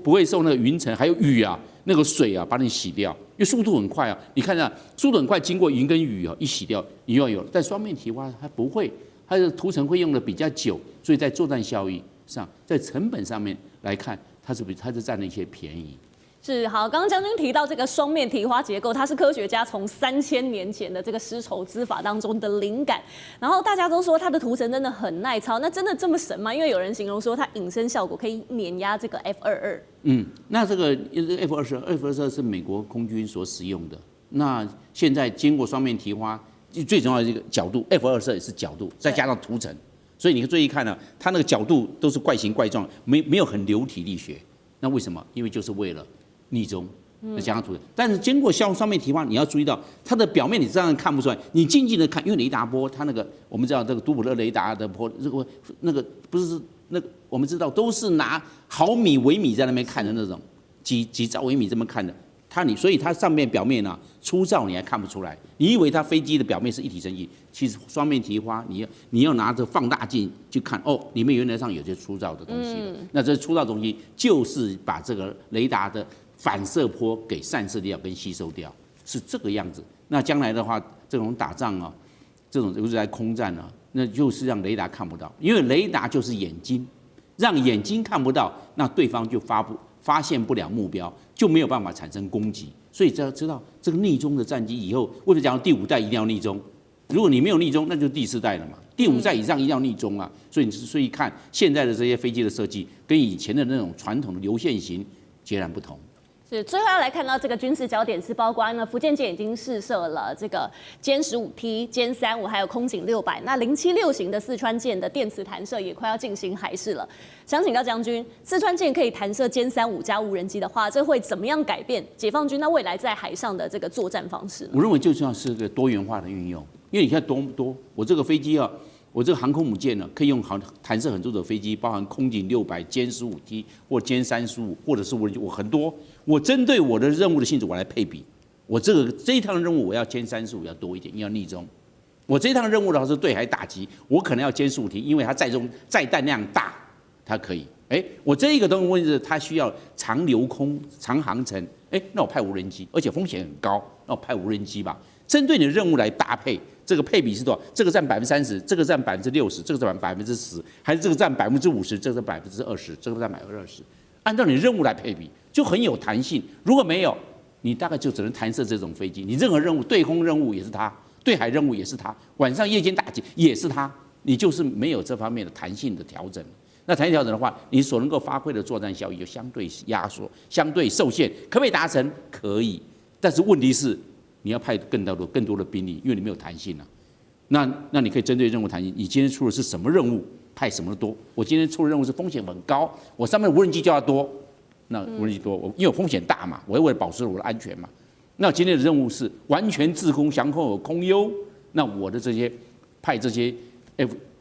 [SPEAKER 5] 不会受那个云层还有雨啊那个水啊把你洗掉，因为速度很快啊，你看一下速度很快，经过云跟雨啊一洗掉，你又要有了。但双面提花它不会，它的涂层会用的比较久，所以在作战效益上，在成本上面来看，它是占了一些便宜。
[SPEAKER 11] 是好，刚刚将军提到这个双面提花结构，它是科学家从3000年前的这个丝绸之法当中的灵感。然后大家都说它的涂层真的很耐操，那真的这么神吗？因为有人形容说它隐身效果可以碾压这个 F-22。
[SPEAKER 5] 那这个 F-22是美国空军所使用的。那现在经过双面提花，最重要的这个角度 ，F-22也是角度，再加上涂层，所以你注意看呢，它那个角度都是怪形怪状，没有很流体力学。那为什么？因为就是为了逆中，加上涂层，但是经过双面提花，你要注意到它的表面，你这样看不出来。你静静的看，因为雷达波，它那个我们知道这个杜普勒雷达的波，那个不是那个我们知道都是拿毫米、微米在那边看的那种，几兆微米这么看的。所以它上面表面啊粗糙你还看不出来，你以为它飞机的表面是一体成型，其实双面提花你要拿着放大镜去看，里面原来上有些粗糙的东西的。那这粗糙的东西就是把这个雷达的反射波给散射掉跟吸收掉，是这个样子。那将来的话，这种打仗啊，这种尤其在空战啊，那就是让雷达看不到，因为雷达就是眼睛，让眼睛看不到，那对方就发现不了目标，就没有办法产生攻击。所以要知道这个逆中的战机以后，为什么讲第5代一定要逆中？如果你没有逆中，那就是第4代了嘛。第5代以上一定要逆中啊。所以看现在的这些飞机的设计，跟以前的那种传统的流线型截然不同。
[SPEAKER 11] 是，最后要来看到这个军事焦点是包括呢，福建舰已经试射了这个歼15T、歼35，还有空警600。那076型的四川舰的电磁弹射也快要进行海试了。想请教将军，四川舰可以弹射歼35加无人机的话，这会怎么样改变解放军那未来在海上的这个作战方式呢？
[SPEAKER 5] 我认为就像是个多元化的运用，因为你看多，我这个飞机啊。我这个航空母舰呢，可以用弹射很多的飞机，包含空警600、歼15T 或歼35，或者是无人机，我很多。我针对我的任务的性质，我来配比。我这一趟任务我要歼35要多一点，要逆中。我这一趟任务的话是对海打击，我可能要歼15T，因为它载弹量大，它可以。我这一个东西问题是它需要长留空、长航程，那我派无人机，而且风险很高，那我派无人机吧。针对你的任务来搭配，这个配比是多少？这个占30%，这个占60%，这个占10%，还是这个占50%，这个占20%，这个占20%。按照你任务来配比，就很有弹性。如果没有，你大概就只能弹射这种飞机。你任何任务，对空任务也是它，对海任务也是它，晚上夜间打击也是它，你就是没有这方面的弹性的调整。那弹性调整的话，你所能够发挥的作战效益就相对压缩，相对受限。可不可以达成？可以，但是问题是。你要派更多的兵力，因为你没有弹性了。那你可以针对任务弹性，你今天出的是什么任务，派什么的多。我今天出的任务是风险很高，我上面无人机就要多。那无人机多，因为我风险大嘛，我要为了保持我的安全嘛。那今天的任务是完全制空，降空有空优。那我的这些派这些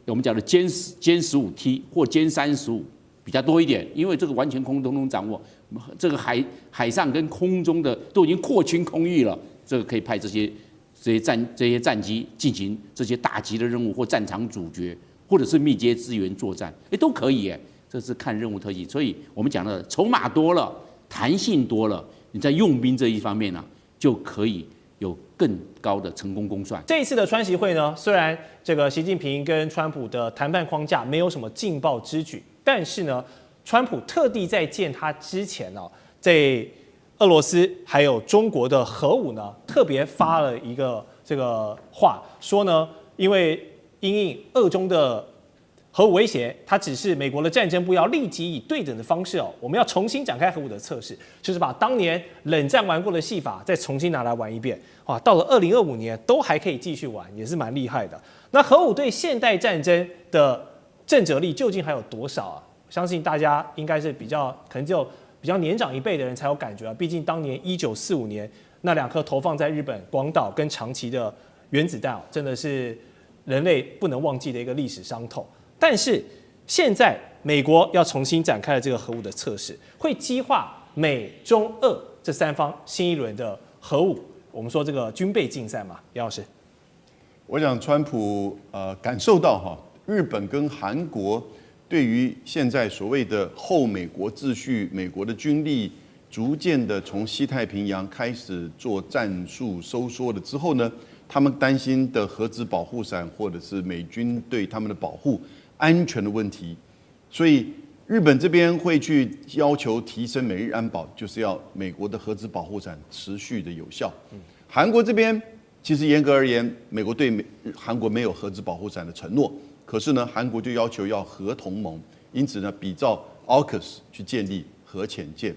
[SPEAKER 5] 我们讲的歼15T 或歼35比较多一点，因为这个完全空通掌握，这个海上跟空中的都已经扩清空域了。这个可以派这些战机进行这些打击的任务，或战场主角，或者是密接支援作战，都可以这是看任务特性。所以我们讲的筹码多了，弹性多了，你在用兵这一方面呢，就可以有更高的成功公算。
[SPEAKER 4] 这一次的川习会呢，虽然这个习近平跟川普的谈判框架没有什么劲爆之举，但是呢，川普特地在见他之前呢，在俄罗斯还有中国的核武呢，特别发了一个这个话，说呢，因为因应俄中的核武威胁，它只是美国的战争部要立即以对等的方式我们要重新展开核武的测试，就是把当年冷战玩过的戏法再重新拿来玩一遍。哇，到了2025年都还可以继续玩，也是蛮厉害的。那核武对现代战争的震慑力究竟还有多少啊？相信大家应该是可能只有比较年长一辈的人才有感觉啊。毕竟当年1945年那2颗投放在日本广岛跟长崎的原子弹真的是人类不能忘记的一个历史伤痛。但是现在美国要重新展开了这个核武的测试，会激化美中俄这3方新一轮的核武，我们说这个军备竞赛嘛，杨老师。
[SPEAKER 12] 我想川普感受到日本跟韩国对于现在所谓的后美国秩序，美国的军力逐渐的从西太平洋开始做战术收缩了之后呢，他们担心的核子保护伞或者是美军对他们的保护安全的问题，所以日本这边会去要求提升美日安保，就是要美国的核子保护伞持续的有效。韩国这边其实严格而言，美国对韩国没有核子保护伞的承诺，可是呢，韩国就要求要核同盟，因此呢，比照 AUKUS 去建立核潜舰。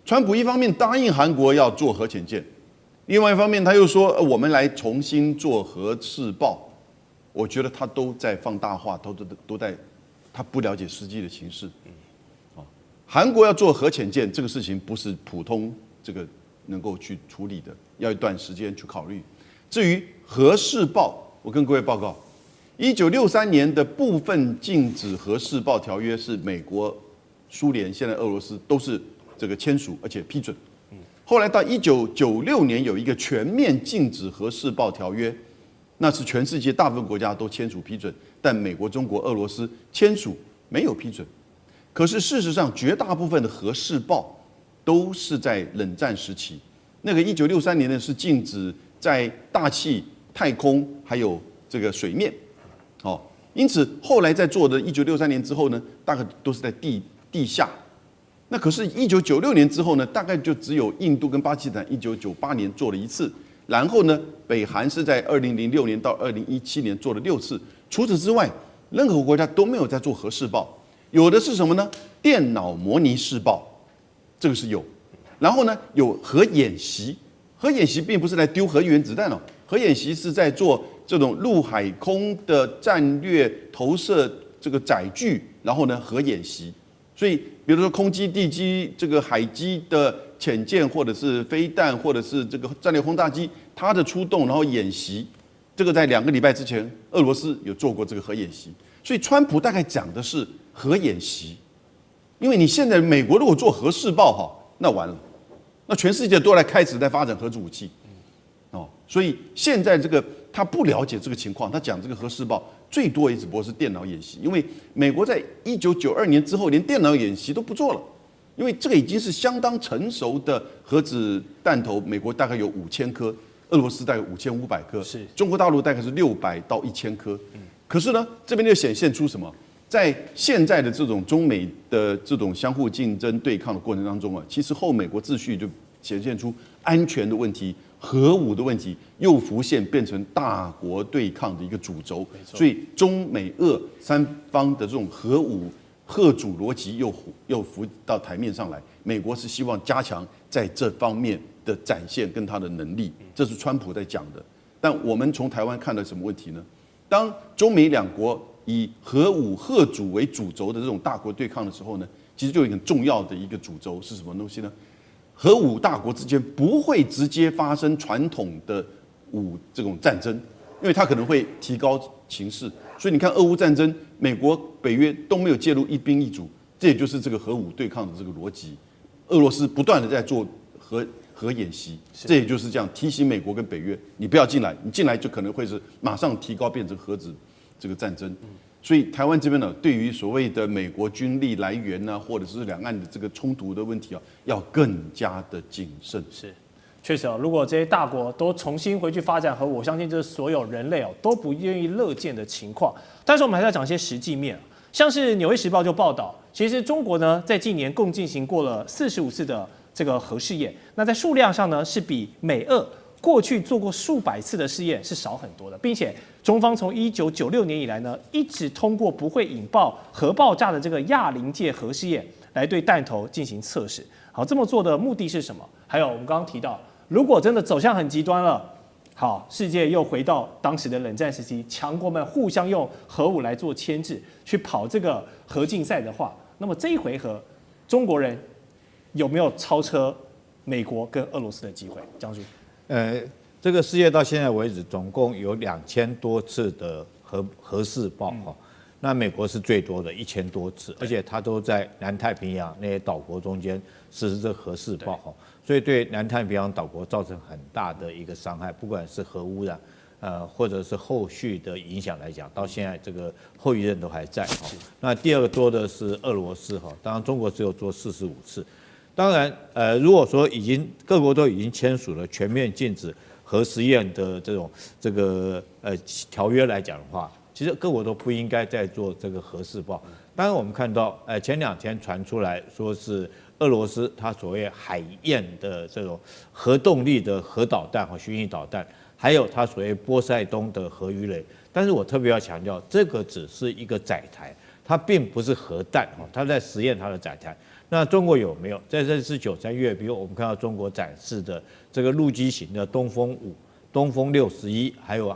[SPEAKER 12] 川普一方面答应韩国要做核潜舰，另外一方面他又说我们来重新做核试爆。我觉得他都在放大化，都在他不了解实际的情势。韩国要做核潜舰这个事情不是普通这个能够去处理的，要一段时间去考虑。至于核试爆，我跟各位报告，1963年的部分禁止核试爆条约是美国、苏联、现在俄罗斯都是这个签署而且批准。后来到1996年有一个全面禁止核试爆条约，那是全世界大部分国家都签署批准，但美国、中国、俄罗斯签署没有批准。可是事实上，绝大部分的核试爆都是在冷战时期。那个1963年呢是禁止在大气、太空还有这个水面，因此后来在做的1963年之后呢，大概都是在地下。那可是1996年之后呢，大概就只有印度跟巴基斯坦1998年做了1次，然后呢，北韩是在2006年到2017年做了6次。除此之外，任何国家都没有在做核试爆。有的是什么呢？电脑模拟试爆，这个是有。然后呢，有核演习。核演习并不是来丢核原子弹哦，核演习是在做这种陆海空的战略投射这个载具，然后呢核演习。所以，比如说空基、地基、这个海基的潜舰，或者是飞弹，或者是这个战略轰炸机，它的出动然后演习，这个在2个礼拜之前，俄罗斯有做过这个核演习。所以，川普大概讲的是核演习，因为你现在美国如果做核试爆那完了，那全世界都来开始在发展核子武器，所以现在这个他不了解这个情况，他讲这个核试爆最多也只不过是电脑演习，因为美国在1992年之后连电脑演习都不做了，因为这个已经是相当成熟的核子弹头，美国大概有5000颗，俄罗斯大概5500颗，中国大陆大概是600到1000颗。可是呢，这边就显现出什么？在现在的这种中美的这种相互竞争对抗的过程当中其实后美国秩序就显现出安全的问题、核武的问题又浮现，变成大国对抗的一个主轴。所以中美俄3方的这种核武核主逻辑又浮到台面上来。美国是希望加强在这方面的展现跟他的能力，这是川普在讲的。但我们从台湾看到什么问题呢？当中美2国以核武核主为主轴的这种大国对抗的时候呢，其实就有一个很重要的一个主轴是什么东西呢？核武大国之间不会直接发生传统的这种战争，因为它可能会提高情势。所以你看俄乌战争，美国、北约都没有介入一兵一卒，这也就是这个核武对抗的这个逻辑。俄罗斯不断的在做核演习，这也就是这样提醒美国跟北约，你不要进来，你进来就可能会是马上提高变成核子这个战争。所以台湾这边呢，对于所谓的美国军力来源呢，或者是两岸的这个冲突的问题啊，要更加的谨慎。
[SPEAKER 4] 是，确实如果这些大国都重新回去发展核武，我相信这是所有人类都不愿意乐见的情况。但是我们还是要讲一些实际面，像是《纽约时报》就报道，其实中国呢在近年共进行过了45次的这个核试验，那在数量上呢是比美俄过去做过数百次的试验是少很多的，并且中方从1996年以来呢，一直通过不会引爆核爆炸的这个亚临界核试验来对弹头进行测试。好，这么做的目的是什么？还有我们刚刚提到，如果真的走向很极端了，好，世界又回到当时的冷战时期，强国们互相用核武来做牵制，去跑这个核竞赛的话，那么这一回合，中国人有没有超车美国跟俄罗斯的机会？将军？
[SPEAKER 10] 这个世界到现在为止，总共有2000多次的核试爆哈，那美国是最多的1000多次，而且它都在南太平洋那些岛国中间实施这核试爆哈，所以对南太平洋岛国造成很大的一个伤害，不管是核污染，或者是后续的影响来讲，到现在这个后遗症都还在哈。那第二个多的是俄罗斯哈，当然中国只有做45次。当然，如果说各国都已经签署了全面禁止核实验的这个条约来讲的话，其实各国都不应该再做这个核试爆。当然，我们看到，前2天传出来说是俄罗斯它所谓海燕的这种核动力的核导弹和巡弋导弹，还有它所谓波塞冬的核鱼雷。但是我特别要强调，这个只是一个载台，它并不是核弹哈，它在实验它的载台。那中国有没有？在这次9、3月，比如我们看到中国展示的这个陆基型的东风5、东风61，还有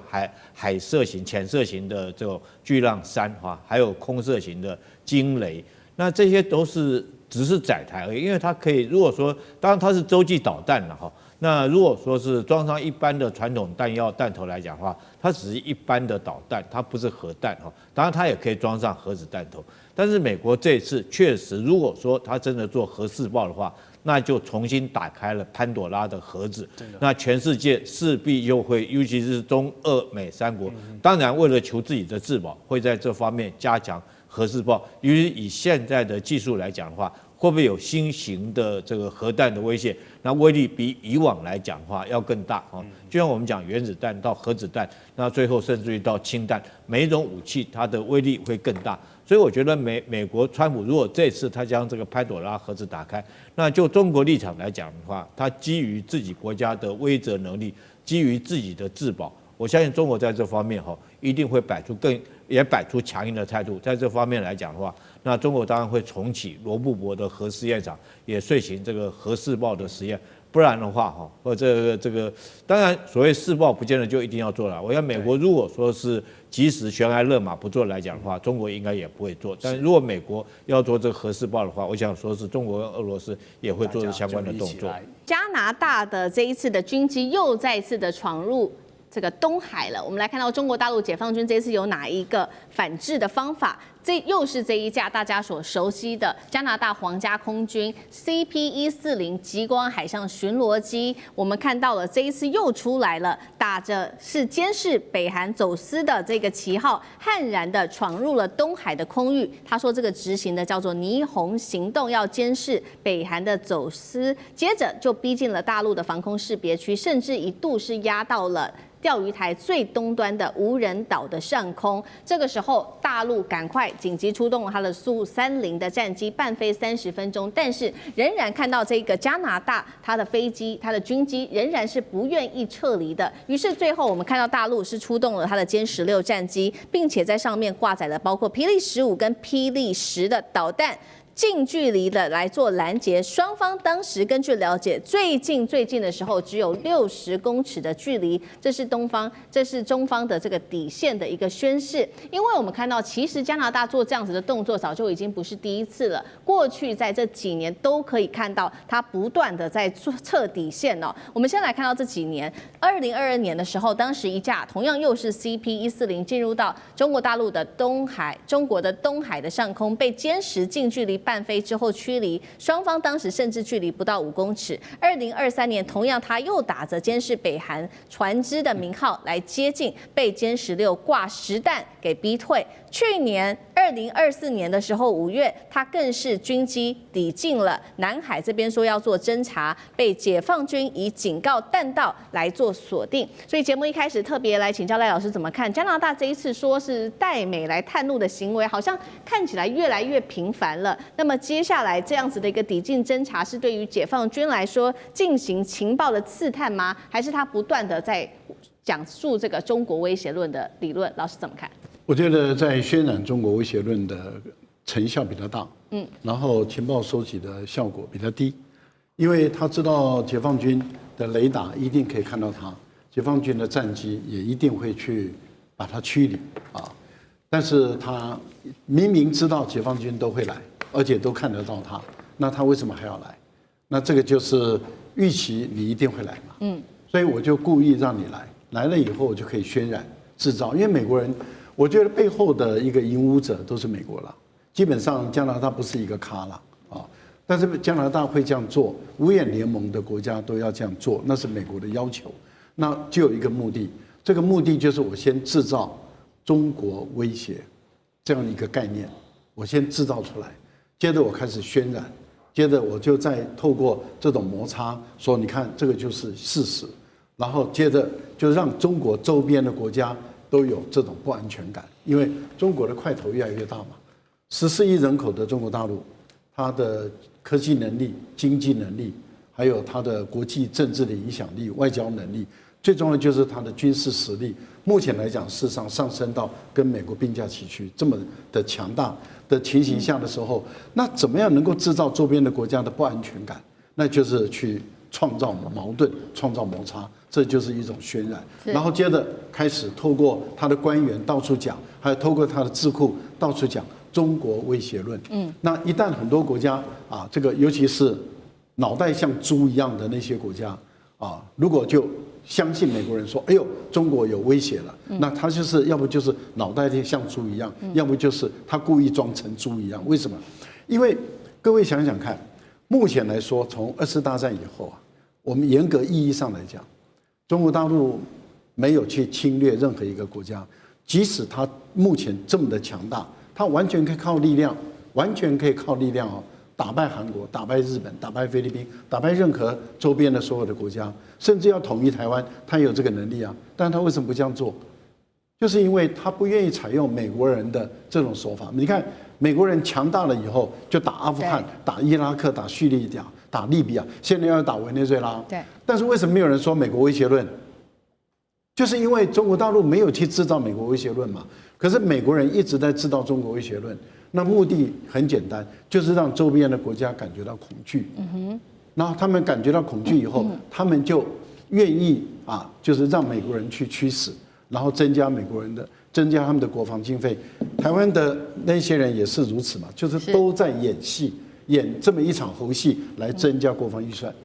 [SPEAKER 10] 海射型、潜射型的这种巨浪3哈，还有空射型的惊雷，那这些都是只是载台而已，因为它可以，如果说当然它是洲际导弹了哈，那如果说是装上一般的传统弹药弹头来讲的话，它只是一般的导弹，它不是核弹哈，当然它也可以装上核子弹头。但是美国这次确实，如果说他真的做核试爆的话，那就重新打开了潘朵拉的盒子。那全世界势必又会，尤其是中俄美3国，当然为了求自己的自保，会在这方面加强核试爆。由于以现在的技术来讲的话，会不会有新型的这个核弹的威胁？那威力比以往来讲的话要更大啊！就像我们讲原子弹到核子弹，那最后甚至于到氢弹，每一种武器它的威力会更大。所以我觉得美国川普如果这次他将这个潘朵拉盒子打开，那就中国立场来讲的话，他基于自己国家的威慑能力，基于自己的自保，我相信中国在这方面一定会摆出强硬的态度。在这方面来讲的话，那中国当然会重启罗布泊的核试验场，也遂行这个核试爆的实验。不然的话，这个，当然所谓试爆不见得就一定要做了。我想美国如果说是即使悬崖勒马不做来讲的话，中国应该也不会做。但如果美国要做这个核试爆的话，我想说是中国跟俄罗斯也会做相关的动作。
[SPEAKER 2] 加拿大的这一次的军机又再次的闯入这个东海了。我们来看到中国大陆解放军这次有哪一个反制的方法？这又是这一架大家所熟悉的加拿大皇家空军 CP-140极光海上巡逻机。我们看到了这一次又出来了，打着是监视北韩走私的这个旗号，悍然的闯入了东海的空域。他说这个执行的叫做霓虹行动，要监视北韩的走私，接着就逼近了大陆的防空识别区，甚至一度是压到了钓鱼台最东端的无人岛的上空。这个时候，大陆赶快紧急出动了它的苏30的战机，伴飞30分钟，但是仍然看到这个加拿大它的飞机、它的军机仍然是不愿意撤离的。于是最后我们看到大陆是出动了它的歼16战机，并且在上面挂载了包括霹雳15跟霹雳10的导弹。近距离的来做拦截，双方当时根据了解，最近的时候只有60公尺的距离，这是中方的这个底线的一个宣示。因为我们看到，其实加拿大做这样子的动作，早就已经不是第一次了。过去在这几年都可以看到，它不断的在测底线哦。我们先来看到这几年，2022年的时候，当时一架同样又是 CP-140进入到中国大陆的东海，中国的东海的上空，被歼十近距离半飞之后驱离，双方当时甚至距离不到5公尺。2023年，同样他又打着监视北韩船只的名号来接近，被歼16挂实弹给逼退。去年2024年的时候，5月，他更是军机抵近了南海这边，说要做侦查，被解放军以警告弹道来做锁定。所以节目一开始特别来请教赖老师怎么看加拿大这一次说是带美来探路的行为，好像看起来越来越频繁了。那么接下来这样子的一个抵近侦查，是对于解放军来说进行情报的刺探吗？还是他不断的在讲述这个中国威胁论的理论？老师怎么看？
[SPEAKER 1] 我觉得在渲染中国威胁论的成效比较大，然后情报收集的效果比较低，因为他知道解放军的雷达一定可以看到他，解放军的战机也一定会去把它驱离啊。但是他明明知道解放军都会来，而且都看得到他，那他为什么还要来？那这个就是预期你一定会来嘛，所以我就故意让你来，来了以后我就可以渲染制造，因为美国人。我觉得背后的一个引武者都是美国了，基本上加拿大不是一个咖了啊，但是加拿大会这样做，五眼联盟的国家都要这样做，那是美国的要求，那就有一个目的，这个目的就是我先制造中国威胁这样一个概念，我先制造出来，接着我开始渲染，接着我就再透过这种摩擦说，你看这个就是事实，然后接着就让中国周边的国家。都有这种不安全感，因为中国的块头越来越大嘛，14亿人口的中国大陆，它的科技能力、经济能力，还有它的国际政治的影响力、外交能力，最重要的就是它的军事实力。目前来讲，事实上上升到跟美国并驾齐驱这么的强大的情形下的时候，那怎么样能够制造周边的国家的不安全感？那就是去创造矛盾、创造摩擦。这就是一种渲染，然后接着开始透过他的官员到处讲，还有透过他的智库到处讲中国威胁论。那一旦很多国家啊，这个尤其是脑袋像猪一样的那些国家啊，如果就相信美国人说，哎呦，中国有威胁了，那他就是要不就是脑袋像猪一样，要不就是他故意装成猪一样。为什么？因为各位想想看，目前来说，从2次大战以后啊，我们严格意义上来讲。中国大陆没有去侵略任何一个国家，即使它目前这么的强大，它完全可以靠力量，打败韩国、打败日本、打败菲律宾、打败任何周边的所有的国家，甚至要统一台湾，它有这个能力啊。但是它为什么不这样做？就是因为他不愿意采用美国人的这种手法。你看，美国人强大了以后，就打阿富汗、打伊拉克、打叙利亚。打利比亚，现在要打委内瑞拉。
[SPEAKER 2] 对。
[SPEAKER 1] 但是为什么没有人说美国威胁论？就是因为中国大陆没有去制造美国威胁论嘛。可是美国人一直在制造中国威胁论，那目的很简单，就是让周边的国家感觉到恐惧。然后他们感觉到恐惧以后，他们就愿意啊，就是让美国人去驱使，然后增加他们的国防经费。台湾的那些人也是如此嘛，就是都在演戏。演这么一场猴戏来增加国防预算。